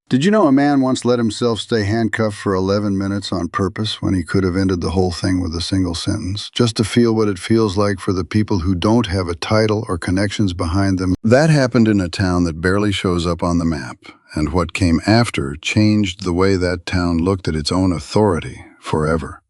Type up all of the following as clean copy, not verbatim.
Did you know a man once let himself stay handcuffed for 11 minutes on purpose when he could have ended the whole thing with a single sentence, just to feel what it feels like for the people who don't have a title or connections behind them? That happened in a town that barely shows up on the map, and what came after changed the way that town looked at its own authority forever.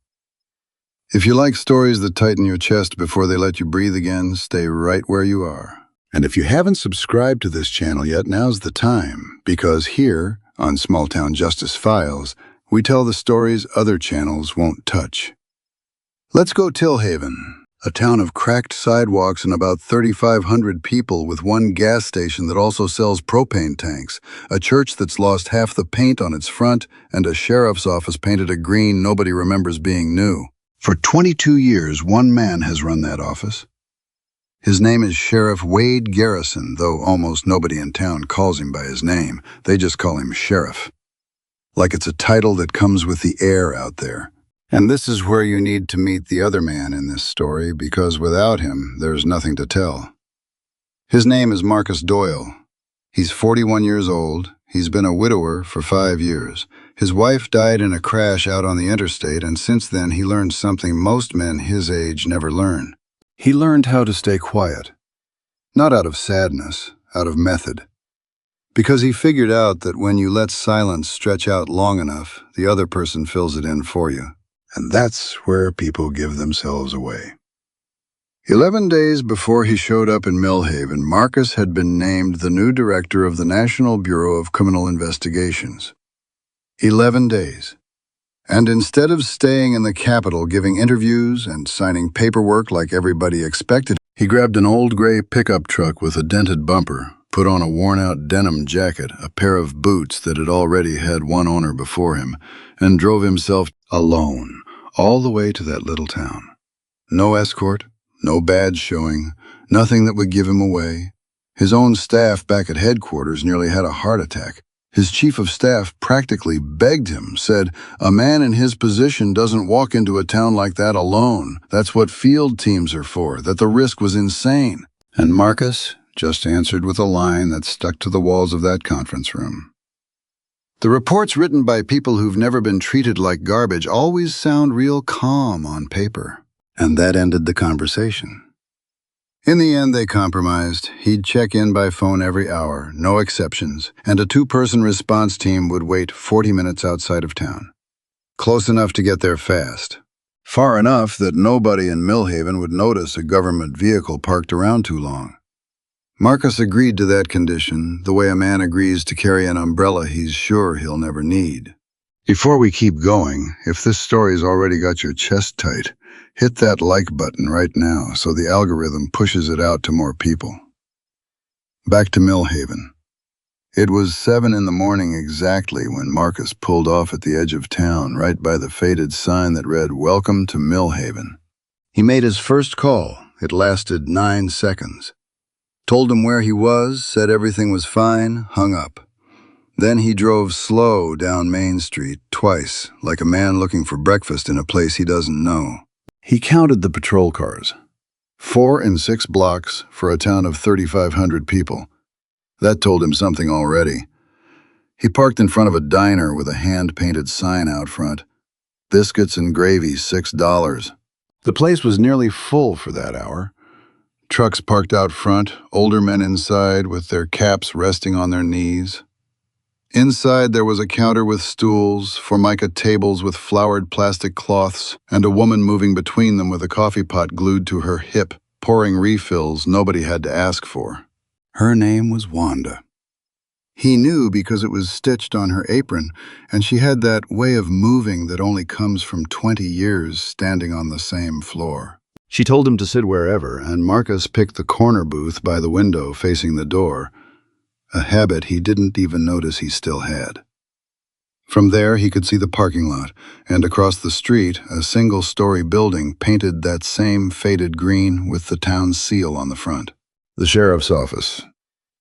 If you like stories that tighten your chest before they let you breathe again, stay right where you are. And if you haven't subscribed to this channel yet, now's the time, because here, on Small Town Justice Files, we tell the stories other channels won't touch. Let's go Millhaven, a town of cracked sidewalks and about 3,500 people with one gas station that also sells propane tanks, a church that's lost half the paint on its front, and a sheriff's office painted a green nobody remembers being new. For 22 years, one man has run that office. His name is Sheriff Wade Garrison, though almost nobody in town calls him by his name. They just call him Sheriff. Like it's a title that comes with the air out there. And this is where you need to meet the other man in this story, because without him, there's nothing to tell. His name is Marcus Doyle. He's 41 years old. He's been a widower for 5 years. His wife died in a crash out on the interstate, and since then he learned something most men his age never learn. He learned how to stay quiet, not out of sadness, out of method. Because he figured out that when you let silence stretch out long enough, the other person fills it in for you. And that's where people give themselves away. 11 days before he showed up in Millhaven, Marcus had been named the new director of the National Bureau of Criminal Investigations. 11 days. And instead of staying in the Capitol giving interviews and signing paperwork like everybody expected, he grabbed an old gray pickup truck with a dented bumper, put on a worn-out denim jacket, a pair of boots that had already had one owner before him, and drove himself alone all the way to that little town. No escort, no badge showing, nothing that would give him away. His own staff back at headquarters nearly had a heart attack. His chief of staff practically begged him, said, "A man in his position doesn't walk into a town like that alone. That's what field teams are for," that the risk was insane. And Marcus just answered with a line that stuck to the walls of that conference room. The reports written by people who've never been treated like garbage always sound real calm on paper. And that ended the conversation. In the end, they compromised. He'd check in by phone every hour, no exceptions, and a 2-person response team would wait 40 minutes outside of town. Close enough to get there fast. Far enough that nobody in Millhaven would notice a government vehicle parked around too long. Marcus agreed to that condition, the way a man agrees to carry an umbrella he's sure he'll never need. Before we keep going, if this story's already got your chest tight, hit that like button right now so the algorithm pushes it out to more people. Back to Millhaven. It was 7 in the morning exactly when Marcus pulled off at the edge of town, right by the faded sign that read, "Welcome to Millhaven." He made his first call. It lasted 9 seconds. Told him where he was, said everything was fine, hung up. Then he drove slow down Main Street twice, like a man looking for breakfast in a place he doesn't know. He counted the patrol cars. 4 in 6 blocks for a town of 3,500 people. That told him something already. He parked in front of a diner with a hand-painted sign out front. Biscuits and gravy, $6. The place was nearly full for that hour. Trucks parked out front, older men inside with their caps resting on their knees. Inside there was a counter with stools, formica tables with flowered plastic cloths, and a woman moving between them with a coffee pot glued to her hip, pouring refills nobody had to ask for. Her name was Wanda. He knew because it was stitched on her apron, and she had that way of moving that only comes from 20 years standing on the same floor. She told him to sit wherever, and Marcus picked the corner booth by the window facing the door, a habit he didn't even notice he still had. From there, he could see the parking lot, and across the street, a single-story building painted that same faded green with the town's seal on the front. The sheriff's office.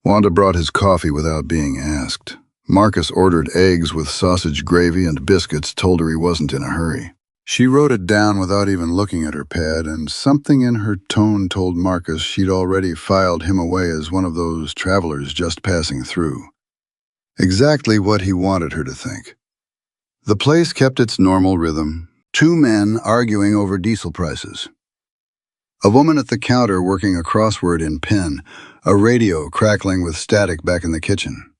Wanda brought his coffee without being asked. Marcus ordered eggs with sausage gravy and biscuits, told her he wasn't in a hurry. She wrote it down without even looking at her pad, and something in her tone told Marcus she'd already filed him away as one of those travelers just passing through. Exactly what he wanted her to think. The place kept its normal rhythm. Two men arguing over diesel prices. A woman at the counter working a crossword in pen, a radio crackling with static back in the kitchen.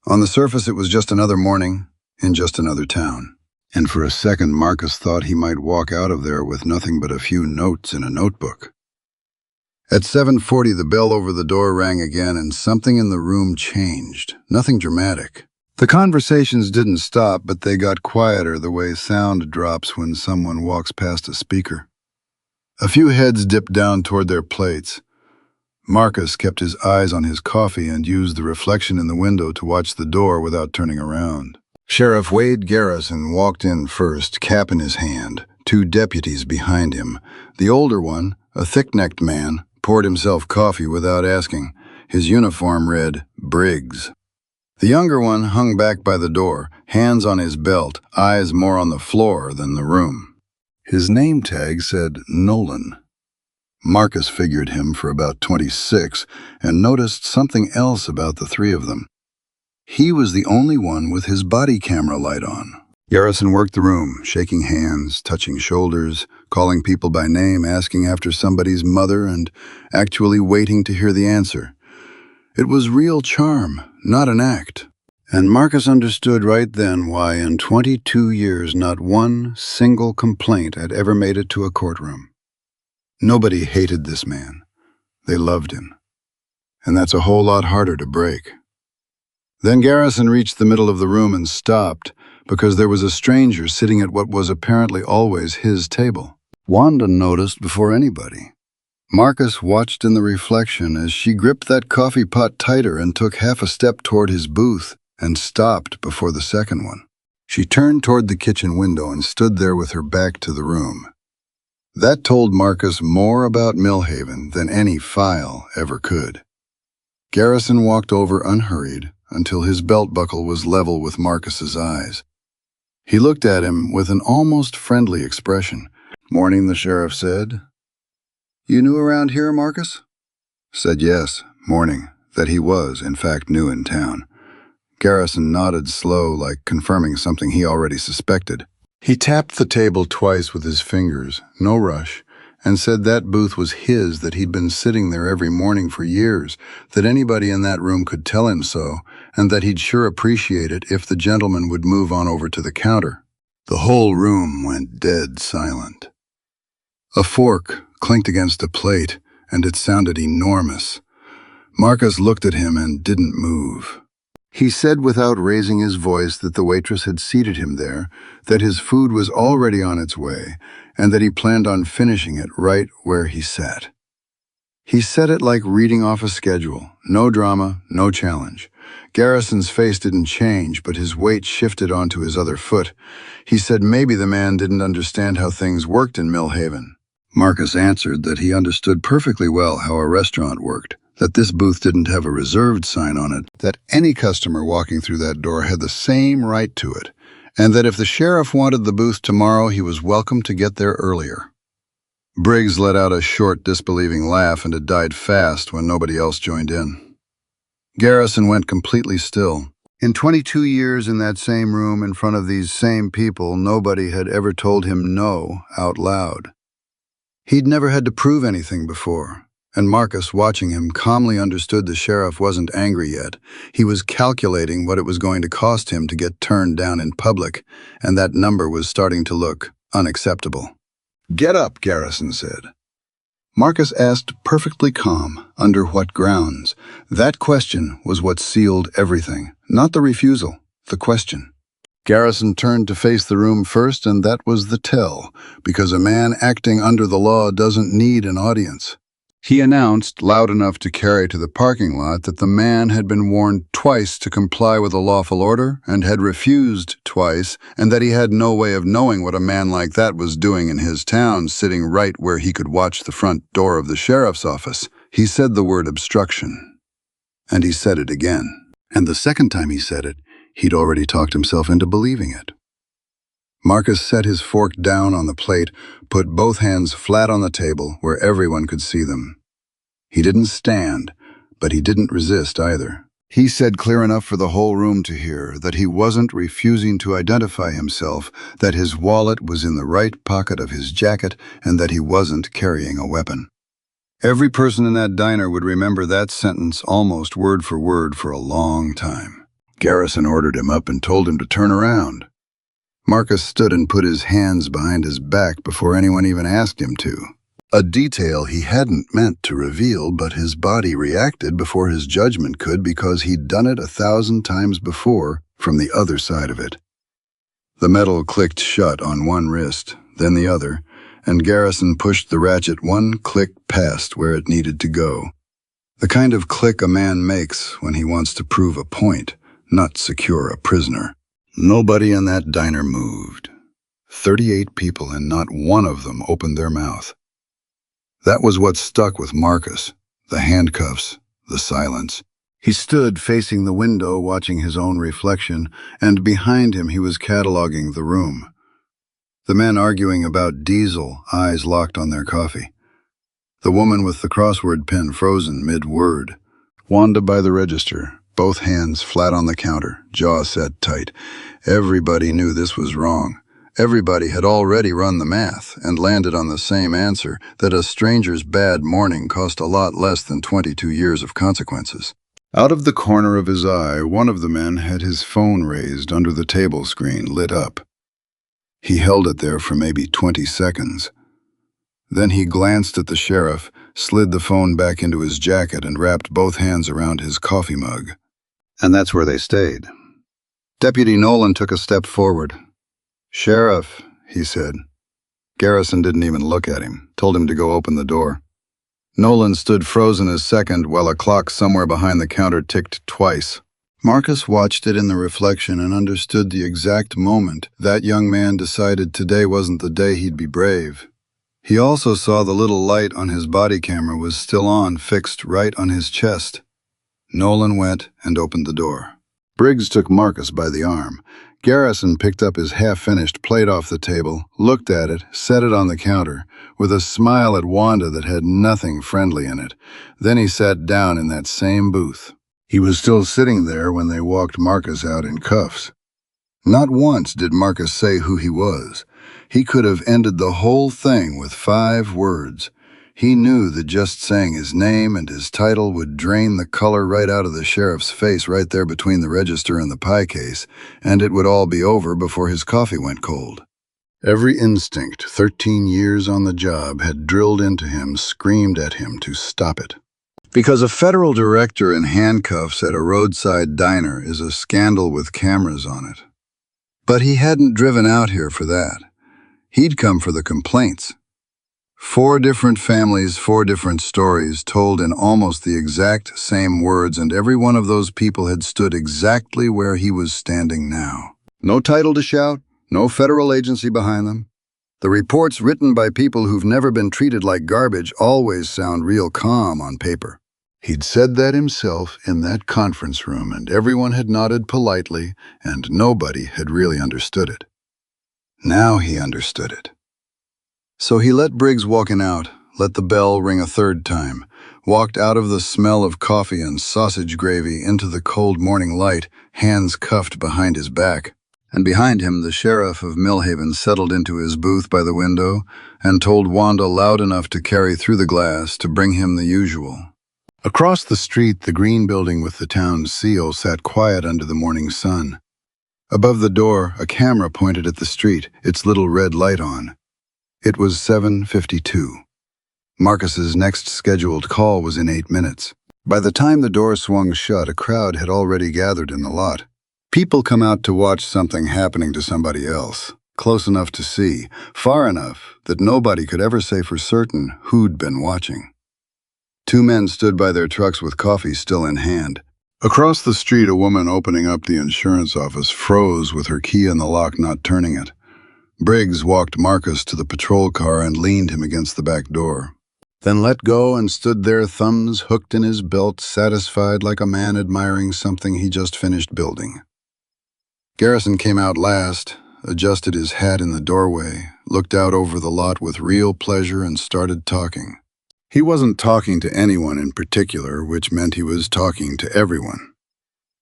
On the surface, it was just another morning in just another town. And for a second, Marcus thought he might walk out of there with nothing but a few notes in a notebook. At 7:40, the bell over the door rang again, and something in the room changed. Nothing dramatic. The conversations didn't stop, but they got quieter the way sound drops when someone walks past a speaker. A few heads dipped down toward their plates. Marcus kept his eyes on his coffee and used the reflection in the window to watch the door without turning around. Sheriff Wade Garrison walked in first, cap in his hand, two deputies behind him. The older one, a thick-necked man, poured himself coffee without asking. His uniform read, Briggs. The younger one hung back by the door, hands on his belt, eyes more on the floor than the room. His name tag said Nolan. Marcus figured him for about 26 and noticed something else about the three of them. He was the only one with his body camera light on. Garrison worked the room, shaking hands, touching shoulders, calling people by name, asking after somebody's mother, and actually waiting to hear the answer. It was real charm, not an act. And Marcus understood right then why in 22 years not one single complaint had ever made it to a courtroom. Nobody hated this man. They loved him. And that's a whole lot harder to break. Then Garrison reached the middle of the room and stopped, because there was a stranger sitting at what was apparently always his table. Wanda noticed before anybody. Marcus watched in the reflection as she gripped that coffee pot tighter and took half a step toward his booth and stopped before the second one. She turned toward the kitchen window and stood there with her back to the room. That told Marcus more about Millhaven than any file ever could. Garrison walked over unhurried until his belt buckle was level with Marcus's eyes. He looked at him with an almost friendly expression. "Morning," the sheriff said. "You new around here, Marcus?" Said yes, morning, that he was, in fact, new in town. Garrison nodded slow, like confirming something he already suspected. He tapped the table twice with his fingers, no rush, and said that booth was his, that he'd been sitting there every morning for years, that anybody in that room could tell him so, and that he'd sure appreciate it if the gentleman would move on over to the counter. The whole room went dead silent. A fork clinked against a plate, and it sounded enormous. Marcus looked at him and didn't move. He said without raising his voice that the waitress had seated him there, that his food was already on its way, and that he planned on finishing it right where he sat. He said it like reading off a schedule, no drama, no challenge. Garrison's face didn't change, but his weight shifted onto his other foot. He said maybe the man didn't understand how things worked in Millhaven. Marcus answered that he understood perfectly well how a restaurant worked, that this booth didn't have a reserved sign on it, that any customer walking through that door had the same right to it, and that if the sheriff wanted the booth tomorrow, he was welcome to get there earlier. Briggs let out a short, disbelieving laugh, and it died fast when nobody else joined in. Garrison went completely still. In 22 years in that same room in front of these same people, nobody had ever told him no out loud. He'd never had to prove anything before. And Marcus, watching him, calmly understood the sheriff wasn't angry yet. He was calculating what it was going to cost him to get turned down in public, and that number was starting to look unacceptable. "Get up," Garrison said. Marcus asked, perfectly calm, under what grounds? That question was what sealed everything, not the refusal, the question. Garrison turned to face the room first, and that was the tell, because a man acting under the law doesn't need an audience. He announced, loud enough to carry to the parking lot, that the man had been warned twice to comply with a lawful order and had refused twice, and that he had no way of knowing what a man like that was doing in his town, sitting right where he could watch the front door of the sheriff's office. He said the word obstruction. And he said it again. And the second time he said it, he'd already talked himself into believing it. Marcus set his fork down on the plate, put both hands flat on the table where everyone could see them. He didn't stand, but he didn't resist either. He said clear enough for the whole room to hear that he wasn't refusing to identify himself, that his wallet was in the right pocket of his jacket, and that he wasn't carrying a weapon. Every person in that diner would remember that sentence almost word for a long time. Garrison ordered him up and told him to turn around. Marcus stood and put his hands behind his back before anyone even asked him to. A detail he hadn't meant to reveal, but his body reacted before his judgment could because he'd done it 1,000 times before from the other side of it. The metal clicked shut on one wrist, then the other, and Garrison pushed the ratchet one click past where it needed to go. The kind of click a man makes when he wants to prove a point, not secure a prisoner. Nobody in that diner moved. 38 people, and not one of them opened their mouth. That was what stuck with Marcus, the handcuffs, the silence. He stood facing the window watching his own reflection, and behind him he was cataloging the room. The men arguing about diesel, eyes locked on their coffee. The woman with the crossword pen frozen mid-word. Wanda by the register, both hands flat on the counter, jaw set tight. Everybody knew this was wrong. Everybody had already run the math and landed on the same answer, that a stranger's bad morning cost a lot less than 22 years of consequences. Out of the corner of his eye, one of the men had his phone raised under the table screen, lit up. He held it there for maybe 20 seconds. Then he glanced at the sheriff, slid the phone back into his jacket, and wrapped both hands around his coffee mug. And that's where they stayed. Deputy Nolan took a step forward. "Sheriff," he said. Garrison didn't even look at him, told him to go open the door. Nolan stood frozen a second while a clock somewhere behind the counter ticked twice. Marcus watched it in the reflection and understood the exact moment that young man decided today wasn't the day he'd be brave. He also saw the little light on his body camera was still on, fixed right on his chest. Nolan went and opened the door. Briggs took Marcus by the arm. Garrison picked up his half-finished plate off the table, looked at it, set it on the counter, with a smile at Wanda that had nothing friendly in it. Then he sat down in that same booth. He was still sitting there when they walked Marcus out in cuffs. Not once did Marcus say who he was. He could have ended the whole thing with 5 words. He knew that just saying his name and his title would drain the color right out of the sheriff's face right there between the register and the pie case, and it would all be over before his coffee went cold. Every instinct, 13 years on the job, had drilled into him, screamed at him to stop it. Because a federal director in handcuffs at a roadside diner is a scandal with cameras on it. But he hadn't driven out here for that. He'd come for the complaints. 4 different families, 4 different stories, told in almost the exact same words, and every one of those people had stood exactly where he was standing now. No title to shout, no federal agency behind them. The reports written by people who've never been treated like garbage always sound real calm on paper. He'd said that himself in that conference room, and everyone had nodded politely, and nobody had really understood it. Now he understood it. So he let Briggs walking out, let the bell ring a 3rd time, walked out of the smell of coffee and sausage gravy into the cold morning light, hands cuffed behind his back. And behind him, the sheriff of Millhaven settled into his booth by the window and told Wanda loud enough to carry through the glass to bring him the usual. Across the street, the green building with the town's seal sat quiet under the morning sun. Above the door, a camera pointed at the street, its little red light on. It was 7:52. Marcus's next scheduled call was in 8 minutes. By the time the door swung shut, a crowd had already gathered in the lot. People come out to watch something happening to somebody else, close enough to see, far enough that nobody could ever say for certain who'd been watching. 2 men stood by their trucks with coffee still in hand. Across the street, a woman opening up the insurance office froze with her key in the lock, not turning it. Briggs walked Marcus to the patrol car and leaned him against the back door. Then let go and stood there, thumbs hooked in his belt, satisfied like a man admiring something he just finished building. Garrison came out last, adjusted his hat in the doorway, looked out over the lot with real pleasure, and started talking. He wasn't talking to anyone in particular, which meant he was talking to everyone.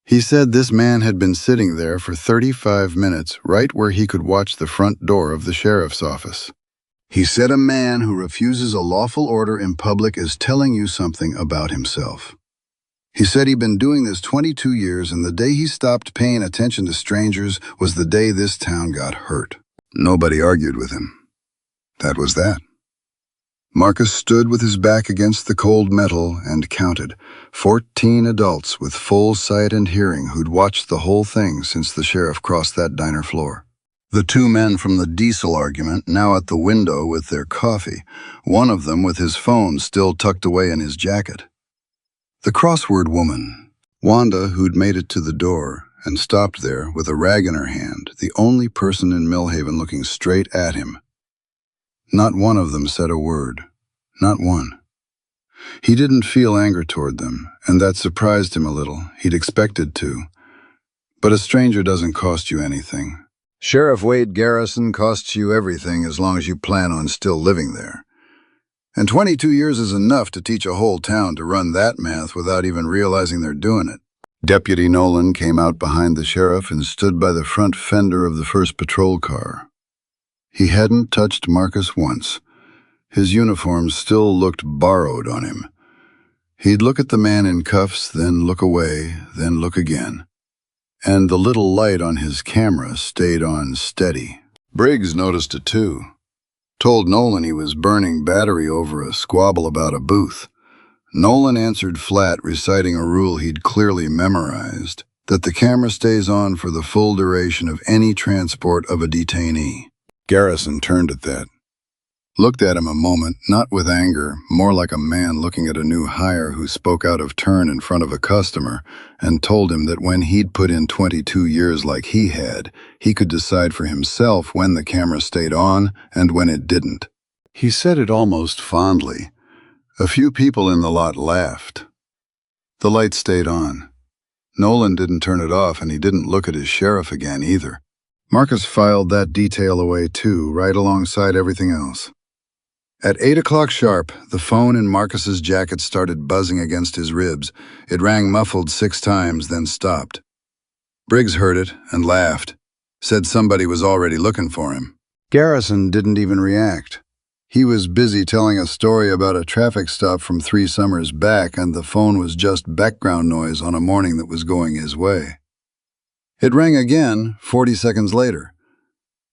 He said this man had been sitting there for 35 minutes, right where he could watch the front door of the sheriff's office. He said a man who refuses a lawful order in public is telling you something about himself. He said he'd been doing this 22 years, and the day he stopped paying attention to strangers was the day this town got hurt. Nobody argued with him. That was that. Marcus stood with his back against the cold metal and counted 14 adults with full sight and hearing who'd watched the whole thing since the sheriff crossed that diner floor. The two men from the diesel argument now at the window with their coffee, one of them with his phone still tucked away in his jacket. The crossword woman, Wanda, who'd made it to the door and stopped there with a rag in her hand, the only person in Millhaven looking straight at him. Not one of them said a word. Not one. He didn't feel anger toward them, and that surprised him a little. He'd expected to. But a stranger doesn't cost you anything. Sheriff Wade Garrison costs you everything as long as you plan on still living there. And 22 years is enough to teach a whole town to run that math without even realizing they're doing it. Deputy Nolan came out behind the sheriff and stood by the front fender of the first patrol car. He hadn't touched Marcus once. His uniform still looked borrowed on him. He'd look at the man in cuffs, then look away, then look again. And the little light on his camera stayed on steady. Briggs noticed it too. Told Nolan he was burning battery over a squabble about a booth. Nolan answered flat, reciting a rule he'd clearly memorized, that the camera stays on for the full duration of any transport of a detainee. Garrison turned at that. Looked at him a moment, not with anger, more like a man looking at a new hire who spoke out of turn in front of a customer, and told him that when he'd put in 22 years like he had, he could decide for himself when the camera stayed on and when it didn't. He said it almost fondly. A few people in the lot laughed. The light stayed on. Nolan didn't turn it off, and he didn't look at his sheriff again either. Marcus filed that detail away too, right alongside everything else. At 8 o'clock sharp, the phone in Marcus's jacket started buzzing against his ribs. It rang muffled 6 times, then stopped. Briggs heard it and laughed, said somebody was already looking for him. Garrison didn't even react. He was busy telling a story about a traffic stop from 3 summers back, and the phone was just background noise on a morning that was going his way. It rang again 40 seconds later,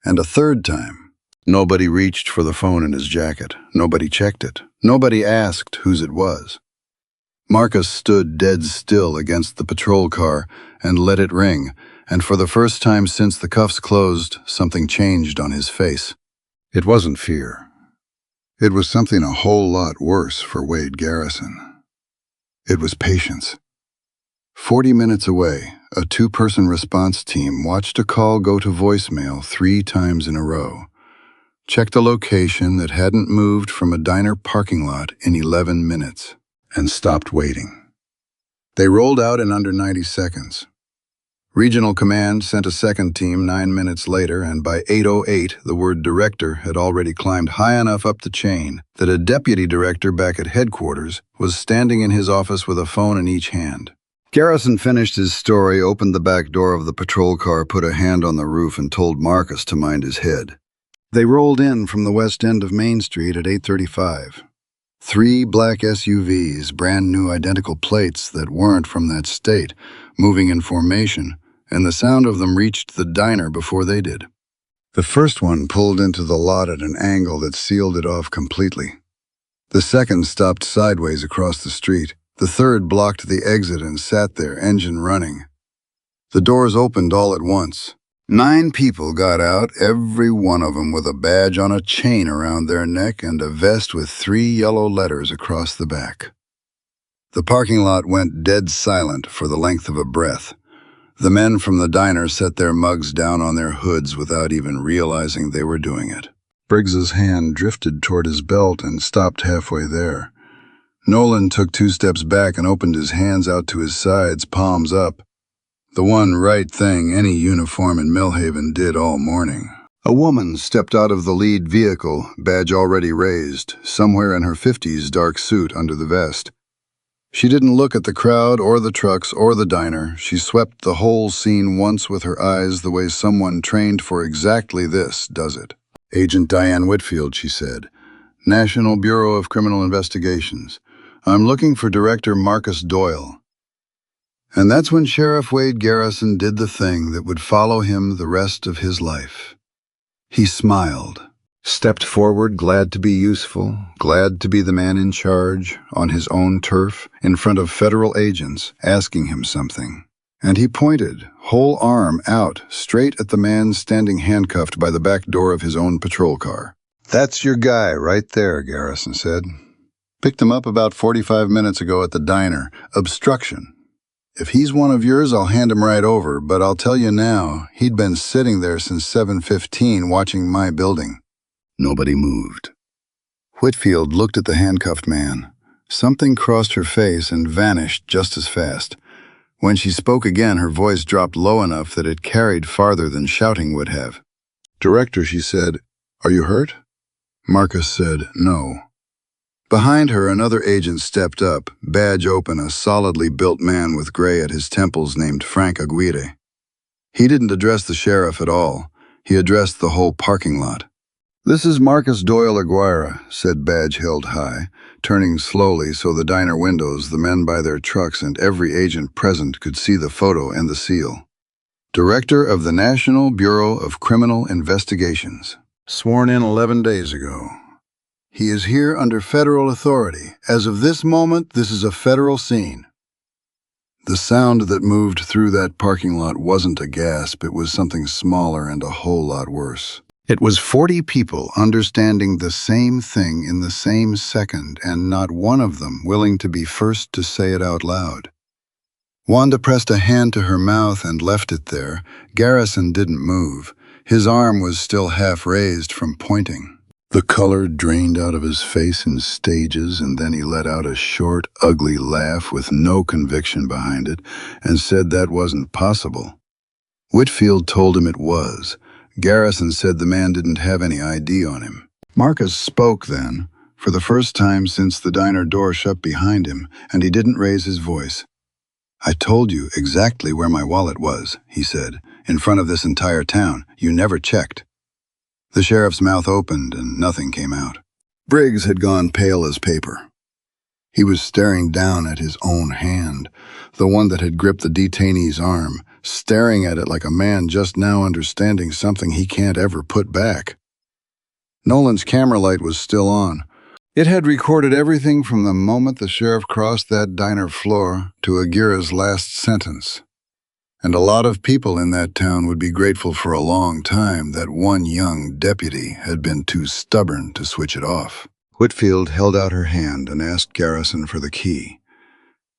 and a third time. Nobody reached for the phone in his jacket. Nobody checked it. Nobody asked whose it was. Marcus stood dead still against the patrol car and let it ring, and for the first time since the cuffs closed, something changed on his face. It wasn't fear. It was something a whole lot worse for Wade Garrison. It was patience. 40 minutes away, a 2-person response team watched a call go to voicemail 3 times in a row. Checked a location that hadn't moved from a diner parking lot in 11 minutes, and stopped waiting. They rolled out in under 90 seconds. Regional Command sent a second team 9 minutes later, and by 8:08, the word director had already climbed high enough up the chain that a deputy director back at headquarters was standing in his office with a phone in each hand. Garrison finished his story, opened the back door of the patrol car, put a hand on the roof, and told Marcus to mind his head. They rolled in from the west end of Main Street at 8:35. 3 black SUVs, brand new identical plates that weren't from that state, moving in formation, and the sound of them reached the diner before they did. The first one pulled into the lot at an angle that sealed it off completely. The second stopped sideways across the street. The third blocked the exit and sat there, engine running. The doors opened all at once. 9 people got out, every one of them with a badge on a chain around their neck and a vest with 3 yellow letters across the back. The parking lot went dead silent for the length of a breath. The men from the diner set their mugs down on their hoods without even realizing they were doing it. Briggs's hand drifted toward his belt and stopped halfway there. Nolan took 2 steps back and opened his hands out to his sides, palms up. The one right thing any uniform in Millhaven did all morning. A woman stepped out of the lead vehicle, badge already raised, somewhere in her 50s dark suit under the vest. She didn't look at the crowd or the trucks or the diner. She swept the whole scene once with her eyes the way someone trained for exactly this does it. "Agent Diane Whitfield," she said. "National Bureau of Criminal Investigations. I'm looking for Director Marcus Doyle." And that's when Sheriff Wade Garrison did the thing that would follow him the rest of his life. He smiled, stepped forward, glad to be useful, glad to be the man in charge, on his own turf, in front of federal agents, asking him something. And he pointed, whole arm out, straight at the man standing handcuffed by the back door of his own patrol car. "That's your guy right there," Garrison said. "Picked him up about 45 minutes ago at the diner. Obstruction. If he's one of yours, I'll hand him right over, but I'll tell you now, he'd been sitting there since 7:15 watching my building." Nobody moved. Whitfield looked at the handcuffed man. Something crossed her face and vanished just as fast. When she spoke again, her voice dropped low enough that it carried farther than shouting would have. "Director," she said, "are you hurt?" Marcus said, "No." Behind her, another agent stepped up, badge open, a solidly built man with gray at his temples named Frank Aguirre. He didn't address the sheriff at all. He addressed the whole parking lot. "This is Marcus Doyle Aguirre," said badge held high, turning slowly so the diner windows, the men by their trucks, and every agent present could see the photo and the seal. "Director of the National Bureau of Criminal Investigations. Sworn in 11 days ago. He is here under federal authority. As of this moment, this is a federal scene." The sound that moved through that parking lot wasn't a gasp, it was something smaller and a whole lot worse. It was 40 people understanding the same thing in the same second, and not one of them willing to be first to say it out loud. Wanda pressed a hand to her mouth and left it there. Garrison didn't move. His arm was still half raised from pointing. The color drained out of his face in stages, and then he let out a short, ugly laugh with no conviction behind it, and said that wasn't possible. Whitfield told him it was. Garrison said the man didn't have any ID on him. Marcus spoke then, for the first time since the diner door shut behind him, and he didn't raise his voice. "I told you exactly where my wallet was," he said, "in front of this entire town. You never checked." The sheriff's mouth opened and nothing came out. Briggs had gone pale as paper. He was staring down at his own hand, the one that had gripped the detainee's arm, staring at it like a man just now understanding something he can't ever put back. Nolan's camera light was still on. It had recorded everything from the moment the sheriff crossed that diner floor to Aguirre's last sentence. And a lot of people in that town would be grateful for a long time that one young deputy had been too stubborn to switch it off. Whitfield held out her hand and asked Garrison for the key.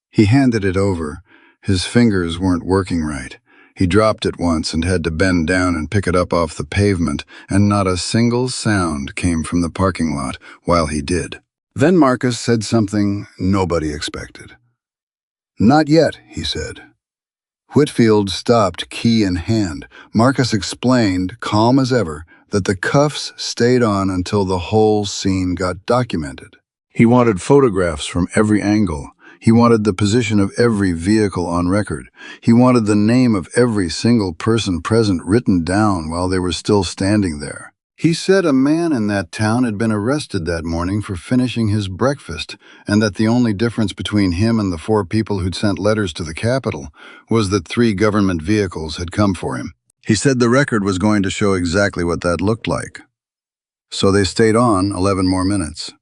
He handed it over. His fingers weren't working right. He dropped it once and had to bend down and pick it up off the pavement, and not a single sound came from the parking lot while he did. Then Marcus said something nobody expected. "Not yet," he said. Whitfield stopped, key in hand. Marcus explained, calm as ever, that the cuffs stayed on until the whole scene got documented. He wanted photographs from every angle. He wanted the position of every vehicle on record. He wanted the name of every single person present written down while they were still standing there. He said a man in that town had been arrested that morning for finishing his breakfast, and that the only difference between him and the 4 people who'd sent letters to the Capitol was that 3 government vehicles had come for him. He said the record was going to show exactly what that looked like. So they stayed on 11 more minutes.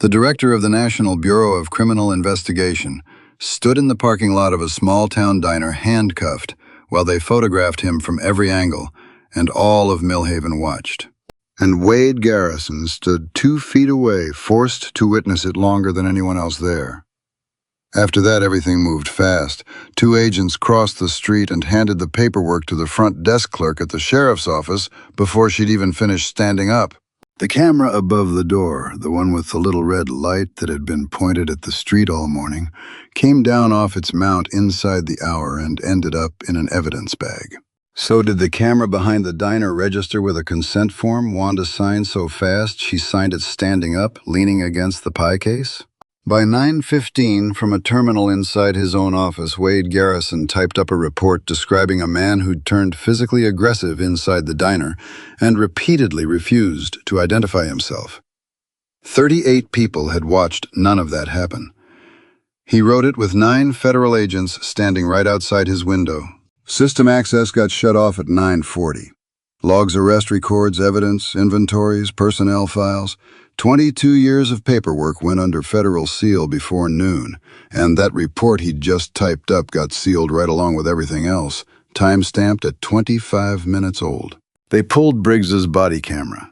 The director of the National Bureau of Criminal Investigation stood in the parking lot of a small-town diner handcuffed while they photographed him from every angle, and all of Millhaven watched. And Wade Garrison stood 2 feet away, forced to witness it longer than anyone else there. After that, everything moved fast. 2 agents crossed the street and handed the paperwork to the front desk clerk at the sheriff's office before she'd even finished standing up. The camera above the door, the one with the little red light that had been pointed at the street all morning, came down off its mount inside the hour and ended up in an evidence bag. So did the camera behind the diner register with a consent form Wanda signed so fast she signed it standing up, leaning against the pie case? By 9:15, from a terminal inside his own office, Wade Garrison typed up a report describing a man who'd turned physically aggressive inside the diner and repeatedly refused to identify himself. 38 people had watched none of that happen. He wrote it with 9 federal agents standing right outside his window. System access got shut off at 9:40. Logs, arrest records, evidence, inventories, personnel files. 22 years of paperwork went under federal seal before noon, and that report he'd just typed up got sealed right along with everything else, time-stamped at 25 minutes old. They pulled Briggs's body camera.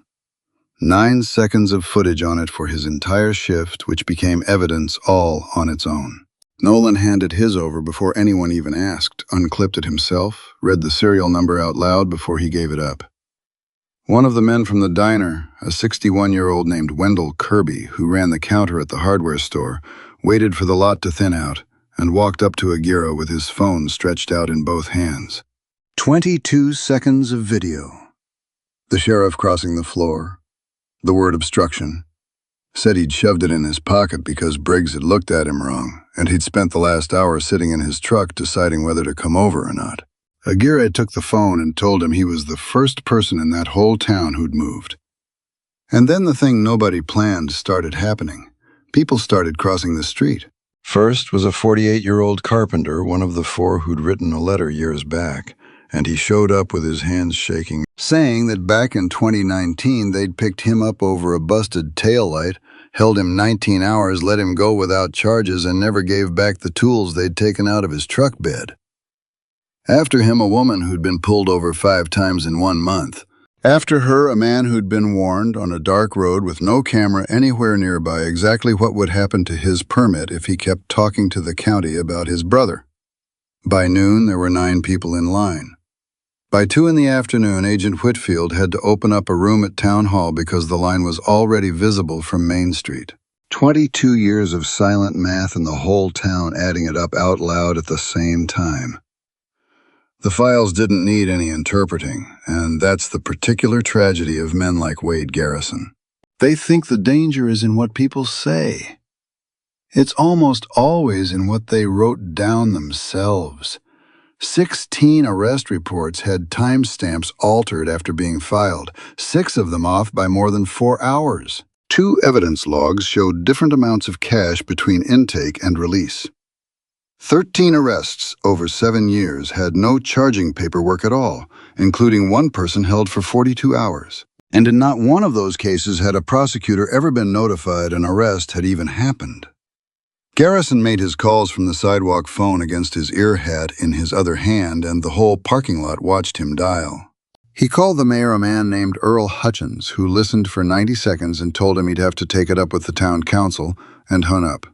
9 seconds of footage on it for his entire shift, which became evidence all on its own. Nolan handed his over before anyone even asked, unclipped it himself, read the serial number out loud before he gave it up. One of the men from the diner, a 61-year-old named Wendell Kirby, who ran the counter at the hardware store, waited for the lot to thin out and walked up to Aguirre with his phone stretched out in both hands. 22 seconds of video. The sheriff crossing the floor. The word obstruction. Said he'd shoved it in his pocket because Briggs had looked at him wrong, and he'd spent the last hour sitting in his truck deciding whether to come over or not. Aguirre took the phone and told him he was the first person in that whole town who'd moved. And then the thing nobody planned started happening. People started crossing the street. First was a 48-year-old carpenter, one of the 4 who'd written a letter years back, and he showed up with his hands shaking, saying that back in 2019 they'd picked him up over a busted taillight, held him 19 hours, let him go without charges, and never gave back the tools they'd taken out of his truck bed. After him, a woman who'd been pulled over 5 times in 1 month. After her, a man who'd been warned on a dark road with no camera anywhere nearby exactly what would happen to his permit if he kept talking to the county about his brother. By noon, there were 9 people in line. By 2 in the afternoon, Agent Whitfield had to open up a room at Town Hall because the line was already visible from Main Street. 22 years of silent math and the whole town adding it up out loud at the same time. The files didn't need any interpreting, and that's the particular tragedy of men like Wade Garrison. They think the danger is in what people say. It's almost always in what they wrote down themselves. 16 arrest reports had timestamps altered after being filed, 6 of them off by more than 4 hours. 2 evidence logs showed different amounts of cash between intake and release. 13 arrests over 7 years had no charging paperwork at all, including 1 person held for 42 hours. And in not one of those cases had a prosecutor ever been notified an arrest had even happened. Garrison made his calls from the sidewalk phone against his ear hat in his other hand, and the whole parking lot watched him dial. He called the mayor, a man named Earl Hutchins, who listened for 90 seconds and told him he'd have to take it up with the town council, and hung up.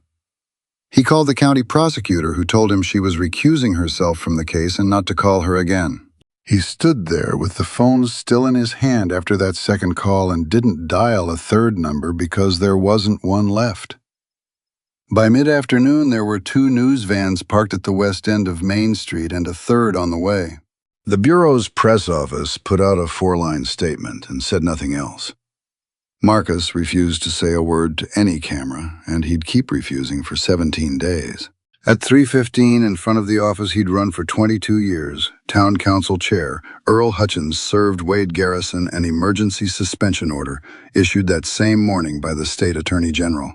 He called the county prosecutor, who told him she was recusing herself from the case and not to call her again. He stood there with the phone still in his hand after that second call and didn't dial a 3rd number because there wasn't one left. By mid-afternoon, there were 2 news vans parked at the west end of Main Street and a 3rd on the way. The Bureau's press office put out a 4-line statement and said nothing else. Marcus refused to say a word to any camera, and he'd keep refusing for 17 days. At 3:15, in front of the office he'd run for 22 years, town council chair, Earl Hutchins served Wade Garrison an emergency suspension order issued that same morning by the state attorney general.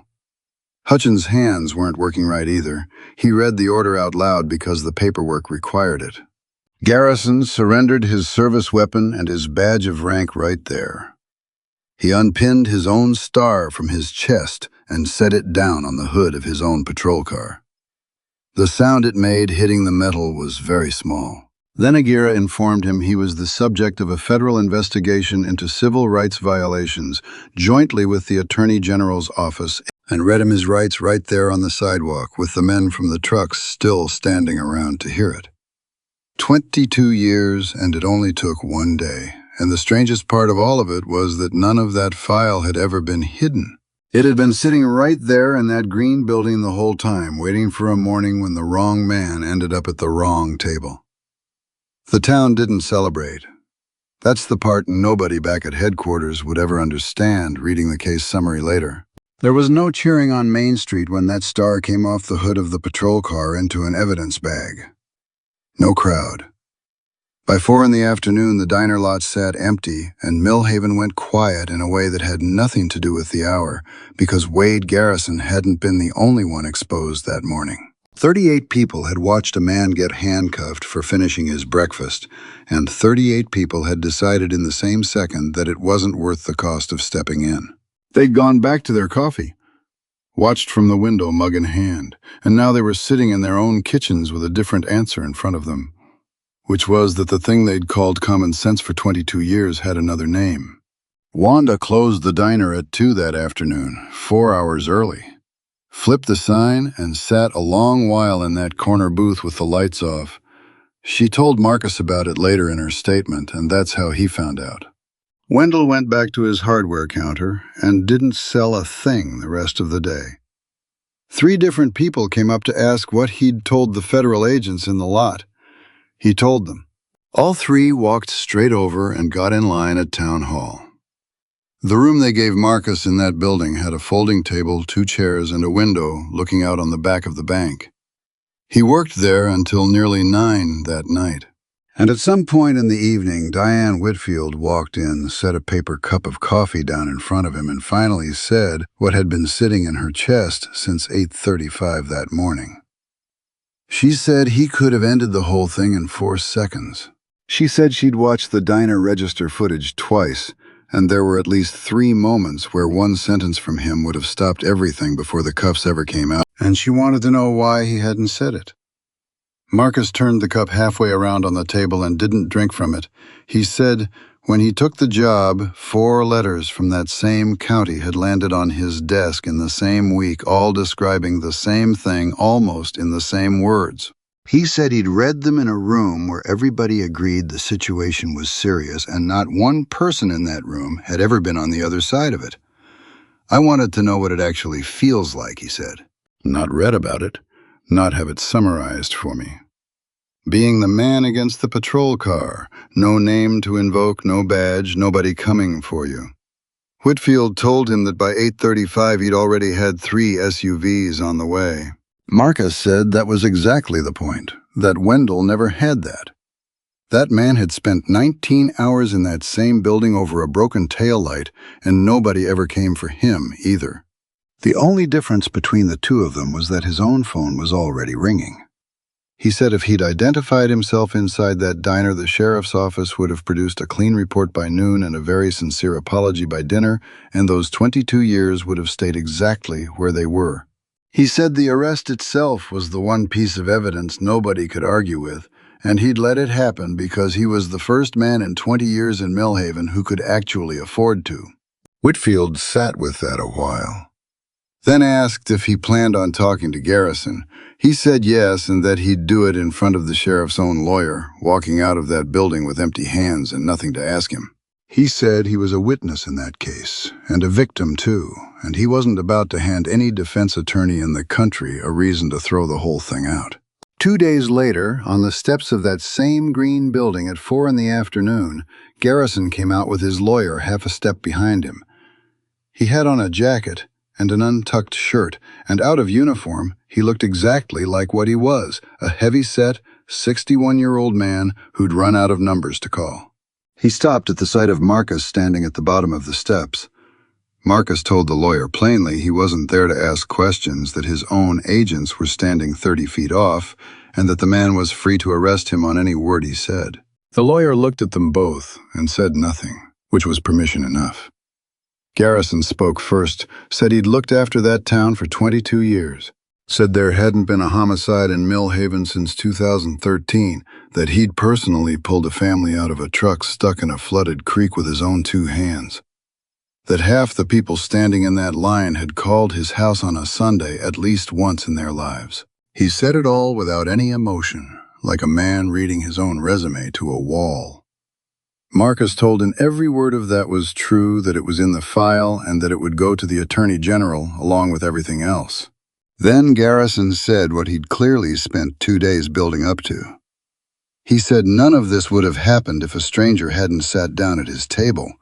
Hutchins' hands weren't working right either. He read the order out loud because the paperwork required it. Garrison surrendered his service weapon and his badge of rank right there. He unpinned his own star from his chest and set it down on the hood of his own patrol car. The sound it made hitting the metal was very small. Then Aguirre informed him he was the subject of a federal investigation into civil rights violations jointly with the Attorney General's office, and read him his rights right there on the sidewalk with the men from the trucks still standing around to hear it. 22 years, and it only took 1 day. And the strangest part of all of it was that none of that file had ever been hidden. It had been sitting right there in that green building the whole time, waiting for a morning when the wrong man ended up at the wrong table. The town didn't celebrate. That's the part nobody back at headquarters would ever understand reading the case summary later. There was no cheering on Main Street when that star came off the hood of the patrol car into an evidence bag. No crowd. By 4 in the afternoon, the diner lot sat empty, and Millhaven went quiet in a way that had nothing to do with the hour, because Wade Garrison hadn't been the only one exposed that morning. 38 people had watched a man get handcuffed for finishing his breakfast, and 38 people had decided in the same second that it wasn't worth the cost of stepping in. They'd gone back to their coffee, watched from the window mug in hand, and now they were sitting in their own kitchens with a different answer in front of them, which was that the thing they'd called common sense for 22 years had another name. Wanda closed the diner at 2 that afternoon, 4 hours early, flipped the sign, and sat a long while in that corner booth with the lights off. She told Marcus about it later in her statement, and that's how he found out. Wendell went back to his hardware counter and didn't sell a thing the rest of the day. 3 different people came up to ask what he'd told the federal agents in the lot. He told them. All 3 walked straight over and got in line at Town Hall. The room they gave Marcus in that building had a folding table, 2 chairs, and a window looking out on the back of the bank. He worked there until nearly 9 that night. And at some point in the evening, Diane Whitfield walked in, set a paper cup of coffee down in front of him, and finally said what had been sitting in her chest since 8:35 that morning. She said he could have ended the whole thing in 4 seconds. She said she'd watched the diner register footage twice, and there were at least 3 moments where one sentence from him would have stopped everything before the cuffs ever came out, and she wanted to know why he hadn't said it. Marcus turned the cup halfway around on the table and didn't drink from it. He said when he took the job, 4 letters from that same county had landed on his desk in the same week, all describing the same thing almost in the same words. He said he'd read them in a room where everybody agreed the situation was serious, and not one person in that room had ever been on the other side of it. I wanted to know what it actually feels like, he said. Not read about it, not have it summarized for me. Being the man against the patrol car, no name to invoke, no badge, nobody coming for you. Whitfield told him that by 8:35 he'd already had 3 SUVs on the way. Marcus said that was exactly the point, that Wendell never had that. That man had spent 19 hours in that same building over a broken taillight, and nobody ever came for him either. The only difference between the 2 of them was that his own phone was already ringing. He said if he'd identified himself inside that diner, the sheriff's office would have produced a clean report by noon and a very sincere apology by dinner, and those 22 years would have stayed exactly where they were. He said the arrest itself was the one piece of evidence nobody could argue with, and he'd let it happen because he was the first man in 20 years in Millhaven who could actually afford to. Whitfield sat with that a while. Then asked if he planned on talking to Garrison. He said yes, and that he'd do it in front of the sheriff's own lawyer, walking out of that building with empty hands and nothing to ask him. He said he was a witness in that case, and a victim too, and he wasn't about to hand any defense attorney in the country a reason to throw the whole thing out. 2 days later, on the steps of that same green building at 4 in the afternoon, Garrison came out with his lawyer half a step behind him. He had on a jacket and an untucked shirt, and out of uniform, he looked exactly like what he was, a heavy-set, 61-year-old man who'd run out of numbers to call. He stopped at the sight of Marcus standing at the bottom of the steps. Marcus told the lawyer plainly he wasn't there to ask questions, that his own agents were standing 30 feet off, and that the man was free to arrest him on any word he said. The lawyer looked at them both and said nothing, which was permission enough. Garrison spoke first, said he'd looked after that town for 22 years, said there hadn't been a homicide in Millhaven since 2013, that he'd personally pulled a family out of a truck stuck in a flooded creek with his own 2 hands, that half the people standing in that line had called his house on a Sunday at least once in their lives. He said it all without any emotion, like a man reading his own resume to a wall. Marcus told him every word of that was true, that it was in the file, and that it would go to the Attorney General along with everything else. Then Garrison said what he'd clearly spent 2 days building up to. He said none of this would have happened if a stranger hadn't sat down at his table.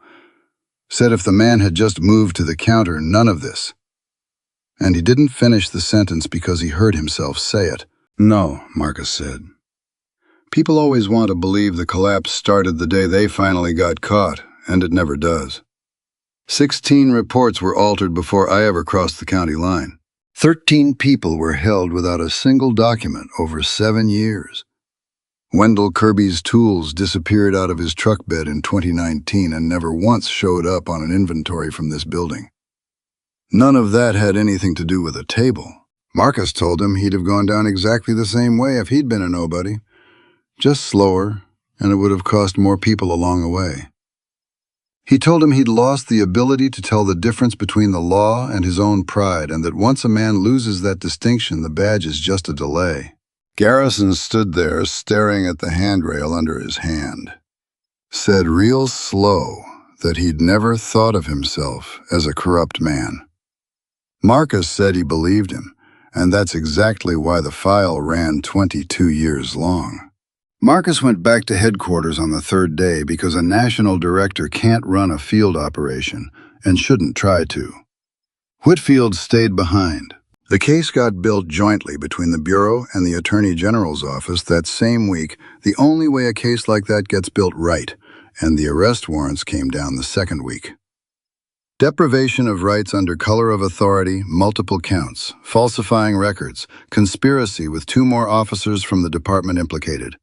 Said if the man had just moved to the counter, none of this, And he didn't finish the sentence because he heard himself say it. "No," Marcus said. "People always want to believe the collapse started the day they finally got caught, and it never does. 16 reports were altered before I ever crossed the county line. 13 people were held without a single document over 7 years. Wendell Kirby's tools disappeared out of his truck bed in 2019 and never once showed up on an inventory from this building. None of that had anything to do with a table. Marcus told him he'd have gone down exactly the same way if he'd been a nobody, just slower, and it would have cost more people along the way. He told him he'd lost the ability to tell the difference between the law and his own pride, and that once a man loses that distinction, the badge is just a delay." Garrison stood there, staring at the handrail under his hand. Said real slow that he'd never thought of himself as a corrupt man. Marcus said he believed him, and that's exactly why the file ran 22 years long. Marcus went back to headquarters on the third day because a national director can't run a field operation and shouldn't try to. Whitfield stayed behind. The case got built jointly between the Bureau and the Attorney General's office that same week, the only way a case like that gets built right, and the arrest warrants came down the second week. Deprivation of rights under color of authority, multiple counts, falsifying records, conspiracy with 2 more officers from the department implicated.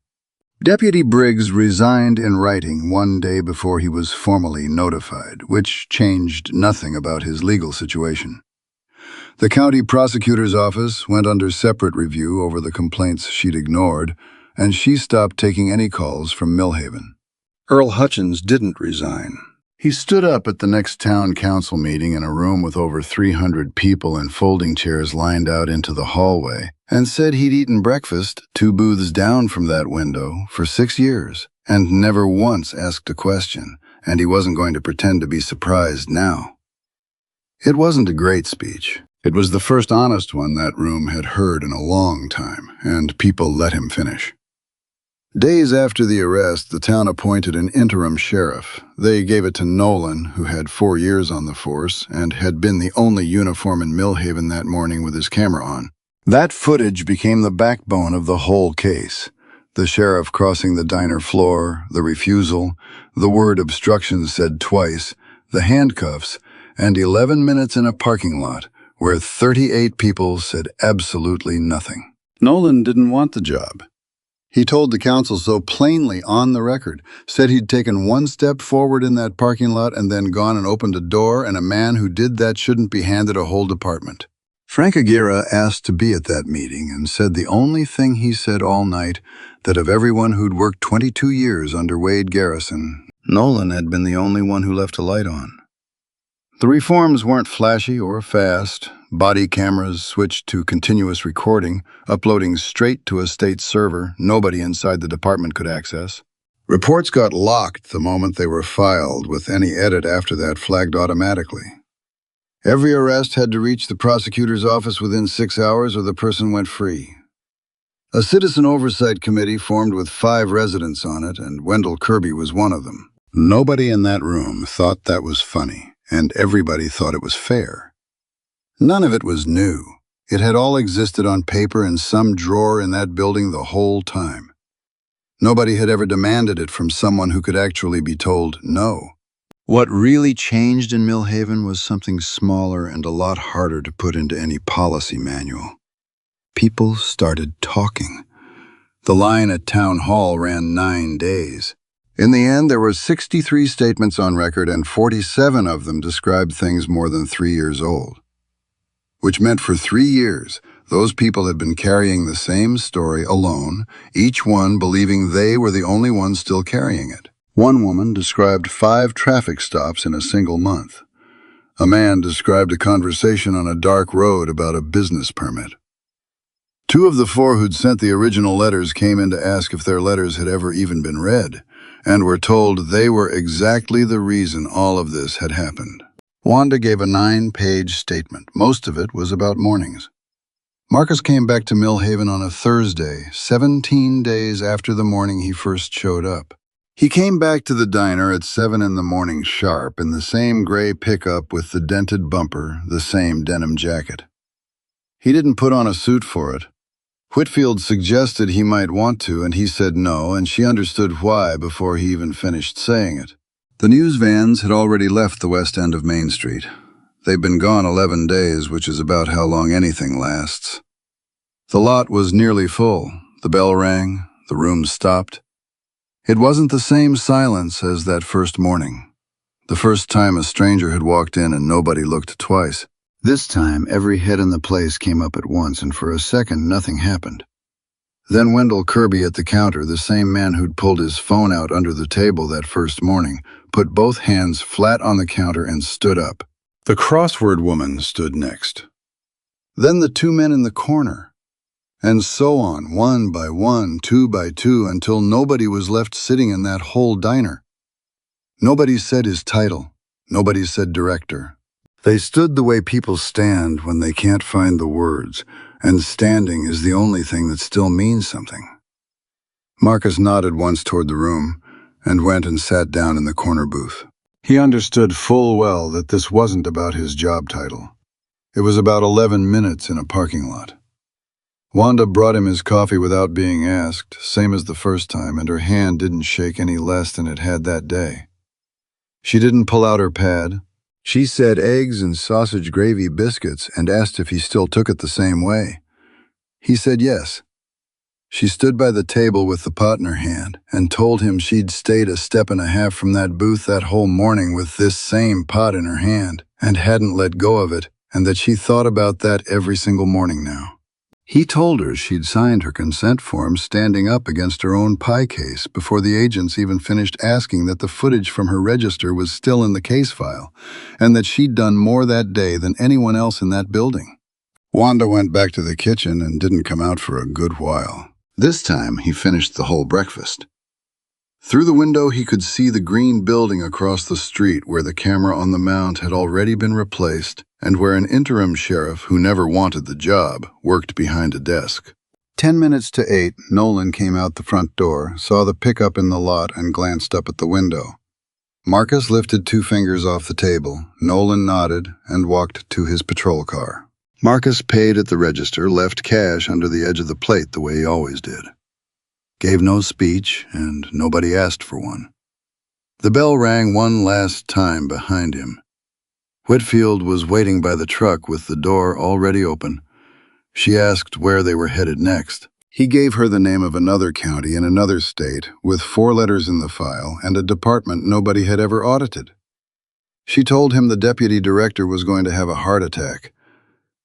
Deputy Briggs resigned in writing 1 day before he was formally notified, which changed nothing about his legal situation. The county prosecutor's office went under separate review over the complaints she'd ignored, and she stopped taking any calls from Millhaven. Earl Hutchins didn't resign. He stood up at the next town council meeting in a room with over 300 people in folding chairs lined out into the hallway, and said he'd eaten breakfast 2 booths down from that window for 6 years, and never once asked a question, and he wasn't going to pretend to be surprised now. It wasn't a great speech. It was the first honest one that room had heard in a long time, and people let him finish. Days after the arrest, the town appointed an interim sheriff. They gave it to Nolan, who had 4 years on the force and had been the only uniform in Millhaven that morning with his camera on. That footage became the backbone of the whole case. The sheriff crossing the diner floor, the refusal, the word obstruction said twice, the handcuffs, and 11 minutes in a parking lot where 38 people said absolutely nothing. Nolan didn't want the job. He told the council so plainly on the record, said he'd taken 1 step forward in that parking lot and then gone and opened a door, and a man who did that shouldn't be handed a whole department. Frank Aguirre asked to be at that meeting and said the only thing he said all night, that of everyone who'd worked 22 years under Wade Garrison, Nolan had been the only one who left a light on. The reforms weren't flashy or fast. Body cameras switched to continuous recording, uploading straight to a state server nobody inside the department could access. Reports got locked the moment they were filed, with any edit after that flagged automatically. Every arrest had to reach the prosecutor's office within 6 hours or the person went free. A citizen oversight committee formed with 5 residents on it, and Wendell Kirby was one of them. Nobody in that room thought that was funny, and everybody thought it was fair. None of it was new. It had all existed on paper in some drawer in that building the whole time. Nobody had ever demanded it from someone who could actually be told no. What really changed in Millhaven was something smaller and a lot harder to put into any policy manual. People started talking. The line at Town Hall ran 9 days. In the end, there were 63 statements on record, and 47 of them described things more than 3 years old. Which meant for 3 years, those people had been carrying the same story alone, each one believing they were the only ones still carrying it. One woman described 5 traffic stops in a single month. A man described a conversation on a dark road about a business permit. 2 of the 4 who'd sent the original letters came in to ask if their letters had ever even been read, and were told they were exactly the reason all of this had happened. Wanda gave a 9-page statement. Most of it was about mornings. Marcus came back to Millhaven on a Thursday, 17 days after the morning he first showed up. He came back to the diner at 7 in the morning sharp in the same gray pickup with the dented bumper, the same denim jacket. He didn't put on a suit for it. Whitfield suggested he might want to, and he said no, and she understood why before he even finished saying it. The news vans had already left the west end of Main Street. They'd been gone 11 days, which is about how long anything lasts. The lot was nearly full. The bell rang. The room stopped. It wasn't the same silence as that first morning. The first time a stranger had walked in and nobody looked twice. This time, every head in the place came up at once, and for a second, nothing happened. Then Wendell Kirby at the counter, the same man who'd pulled his phone out under the table that first morning, put both hands flat on the counter and stood up. The crossword woman stood next. Then the two men in the corner. And so on, one by one, two by two, until nobody was left sitting in that whole diner. Nobody said his title. Nobody said director. They stood the way people stand when they can't find the words, and standing is the only thing that still means something. Marcus nodded once toward the room and went and sat down in the corner booth. He understood full well that this wasn't about his job title. It was about 11 minutes in a parking lot. Wanda brought him his coffee without being asked, same as the first time, and her hand didn't shake any less than it had that day. She didn't pull out her pad. She said eggs and sausage gravy biscuits and asked if he still took it the same way. He said yes. She stood by the table with the pot in her hand and told him she'd stayed a step and a half from that booth that whole morning with this same pot in her hand and hadn't let go of it, and that she thought about that every single morning now. He told her she'd signed her consent form standing up against her own pie case before the agents even finished asking that the footage from her register was still in the case file, and that she'd done more that day than anyone else in that building. Wanda went back to the kitchen and didn't come out for a good while. This time he finished the whole breakfast. Through the window he could see the green building across the street where the camera on the mount had already been replaced and where an interim sheriff who never wanted the job worked behind a desk. 10 minutes to 8, Nolan came out the front door, saw the pickup in the lot, and glanced up at the window. Marcus lifted 2 fingers off the table. Nolan nodded and walked to his patrol car. Marcus paid at the register, left cash under the edge of the plate the way he always did. Gave no speech, and nobody asked for one. The bell rang one last time behind him. Whitfield was waiting by the truck with the door already open. She asked where they were headed next. He gave her the name of another county in another state with 4 letters in the file and a department nobody had ever audited. She told him the deputy director was going to have a heart attack.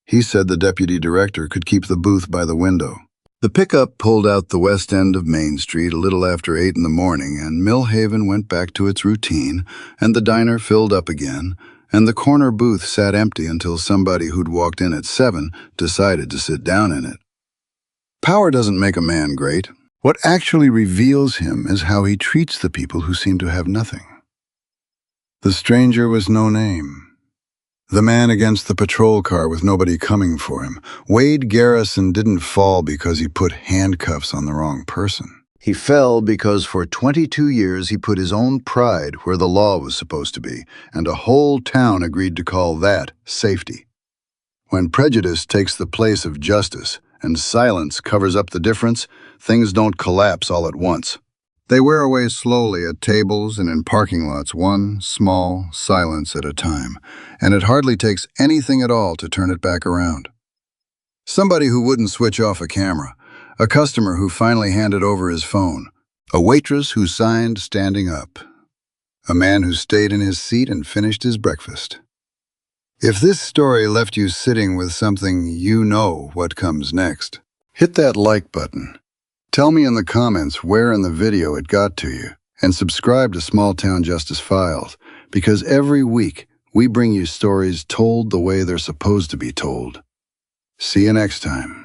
He said the deputy director could keep the booth by the window. The pickup pulled out the west end of Main Street a little after 8 in the morning, and Millhaven went back to its routine, and the diner filled up again, and the corner booth sat empty until somebody who'd walked in at 7 decided to sit down in it. Power doesn't make a man great. What actually reveals him is how he treats the people who seem to have nothing. The stranger was no name. The man against the patrol car with nobody coming for him. Wade Garrison didn't fall because he put handcuffs on the wrong person. He fell because for 22 years he put his own pride where the law was supposed to be, and a whole town agreed to call that safety. When prejudice takes the place of justice and silence covers up the difference, things don't collapse all at once. They wear away slowly at tables and in parking lots, one small silence at a time, and it hardly takes anything at all to turn it back around. Somebody who wouldn't switch off a camera, a customer who finally handed over his phone, a waitress who signed standing up, a man who stayed in his seat and finished his breakfast. If this story left you sitting with something, you know what comes next. Hit that like button. Tell me in the comments where in the video it got to you, and subscribe to Small Town Justice Files, because every week we bring you stories told the way they're supposed to be told. See you next time.